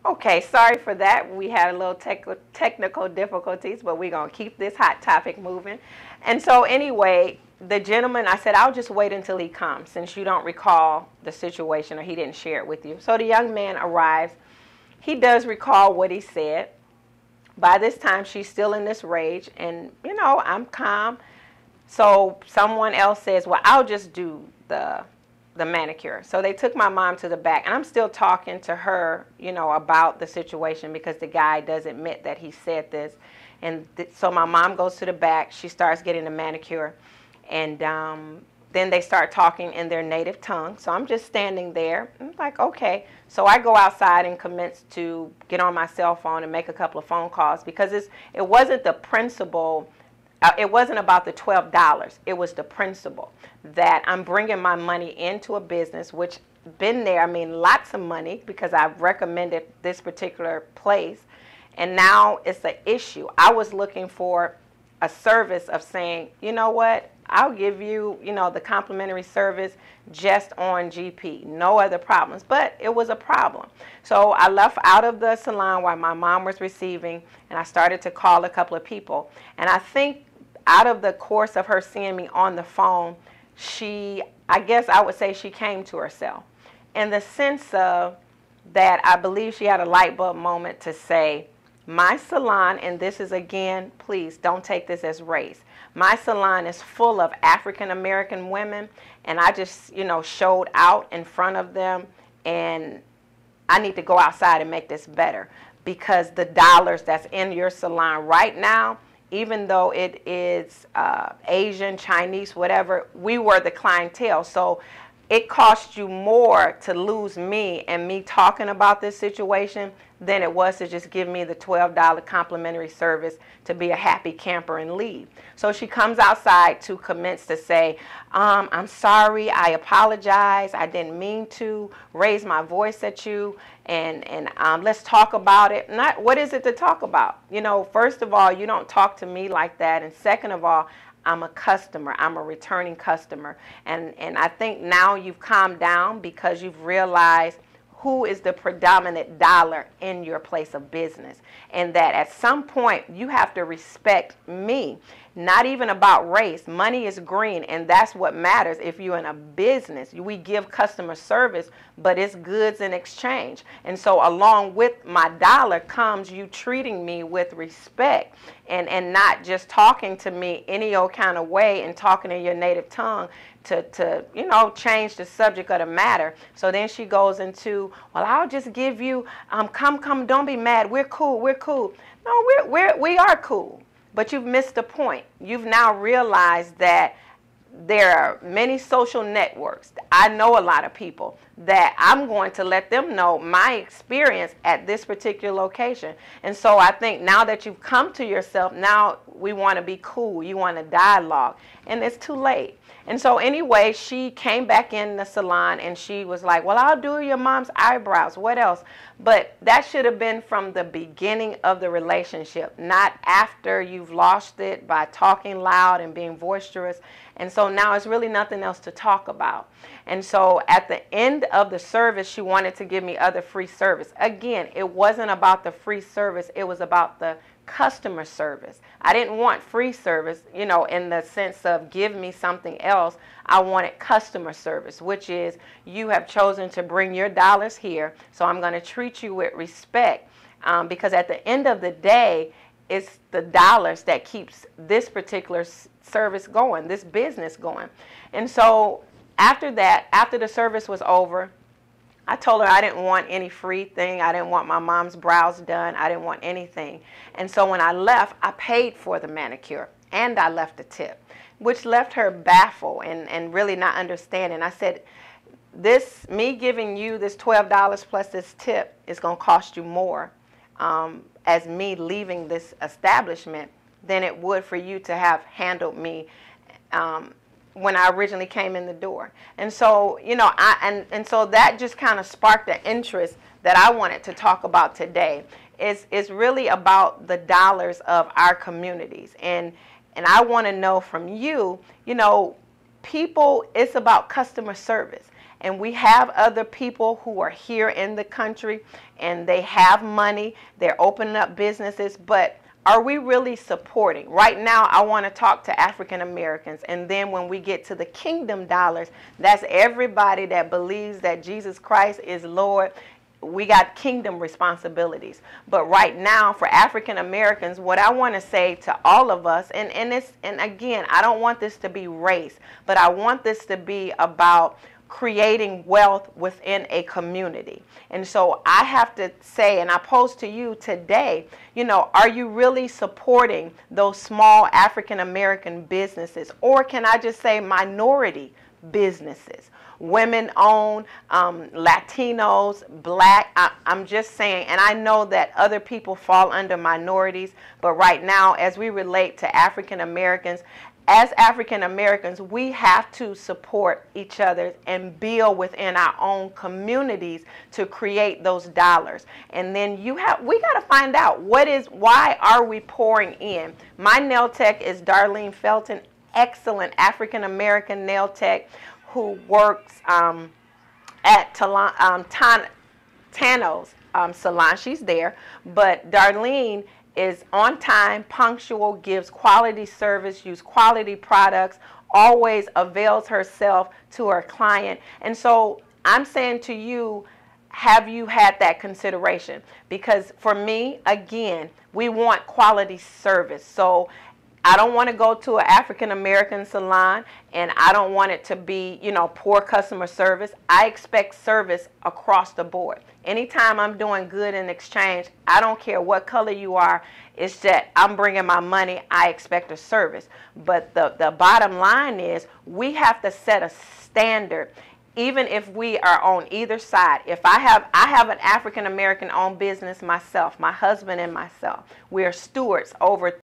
Okay, sorry for that. We had a little technical difficulties, but we're going to keep this hot topic moving. And so anyway, the gentleman, I said, I'll just wait until he comes since you don't recall the situation or he didn't share it with you. So the young man arrives. He does recall what he said. By this time, she's still in this rage, and, you know, I'm calm. So someone else says, well, I'll just do the manicure. So they took my mom to the back, and I'm still talking to her, you know, about the situation because the guy does admit that he said this. And so my mom goes to the back. She starts getting the manicure, and then they start talking in their native tongue. So I'm just standing there. I'm like, okay. So I go outside and commence to get on my cell phone and make a couple of phone calls because it wasn't the principle. It wasn't about the $12. It was the principle that I'm bringing my money into a business, which been there, I mean, lots of money because I've recommended this particular place. And now it's an issue. I was looking for a service of saying, you know what, I'll give you, you know, the complimentary service just on GP. No other problems. But it was a problem. So I left out of the salon while my mom was receiving, and I started to call a couple of people. And I think out of the course of her seeing me on the phone, I guess I would say she came to herself. In the sense of that I believe she had a light bulb moment to say, my salon, and this is again, please don't take this as race. My salon is full of African American women, and I just, you know, showed out in front of them, and I need to go outside and make this better because the dollars that's in your salon right now, even though it is Asian, Chinese, whatever, we were the clientele. So it cost you more to lose me and me talking about this situation than it was to just give me the $12 complimentary service to be a happy camper and leave. So she comes outside to commence to say, I'm sorry, I apologize, I didn't mean to raise my voice at you, and let's talk about it. What is it to talk about? You know, first of all, you don't talk to me like that, and second of all, I'm a customer. I'm a returning customer. And I think now you've calmed down because you've realized who is the predominant dollar in your place of business. And that at some point you have to respect me. Not even about race. Money is green, and that's what matters. If you're in a business, we give customer service, but it's goods in exchange. And so along with my dollar comes you treating me with respect and not just talking to me any old kind of way and talking in your native tongue to you know, change the subject of the matter. So then she goes into, well, I'll just give you, come, don't be mad. We're cool. No, we are cool. But you've missed the point. You've now realized that there are many social networks. I know a lot of people that I'm going to let them know my experience at this particular location. And so I think now that you've come to yourself, now we want to be cool. You want to dialogue. And it's too late. And so anyway, she came back in the salon and she was like, well, I'll do your mom's eyebrows. What else? But that should have been from the beginning of the relationship, not after you've lost it by talking loud and being boisterous. And so now it's really nothing else to talk about. And so at the end of the service, she wanted to give me other free service. Again, it wasn't about the free service. It was about the customer service. I didn't want free service, you know, in the sense of give me something else. I wanted customer service, which is you have chosen to bring your dollars here, so I'm going to treat you with respect because at the end of the day, it's the dollars that keeps this particular service going, this business going. And so after that, after the service was over, I told her I didn't want any free thing. I didn't want my mom's brows done. I didn't want anything. And so when I left, I paid for the manicure and I left a tip, which left her baffled and really not understanding. I said, me giving you this $12 plus this tip is going to cost you more as me leaving this establishment than it would for you to have handled me when I originally came in the door. And so, you know, and so that just kind of sparked the interest that I wanted to talk about today. Is really about the dollars of our communities. And I want to know from you, you know, people, it's about customer service. And we have other people who are here in the country and they have money, they're opening up businesses, but are we really supporting? Right now, I want to talk to African Americans, and then when we get to the kingdom dollars, that's everybody that believes that Jesus Christ is Lord. We got kingdom responsibilities. But right now, for African Americans, what I want to say to all of us, and again, I don't want this to be race, but I want this to be about creating wealth within a community. And so I have to say, and I pose to you today, you know, are you really supporting those small African American businesses? Or can I just say minority businesses? Women owned, Latinos, Black, I'm just saying, and I know that other people fall under minorities, but right now, as we relate to African Americans, as African Americans, we have to support each other and build within our own communities to create those dollars. And then we got to find out why are we pouring in? My nail tech is Darlene Felton, excellent African American nail tech who works at Tano's salon. She's there, but Darlene is on time, punctual, gives quality service, use quality products, always avails herself to her client. And so I'm saying to you, have you had that consideration? Because for me, again, we want quality service. So I don't want to go to an African American salon and I don't want it to be, you know, poor customer service. I expect service across the board. Anytime I'm doing good in exchange, I don't care what color you are, it's that I'm bringing my money, I expect a service. But the bottom line is we have to set a standard. Even if we are on either side, if I have an African American owned business myself, my husband and myself, we are stewards over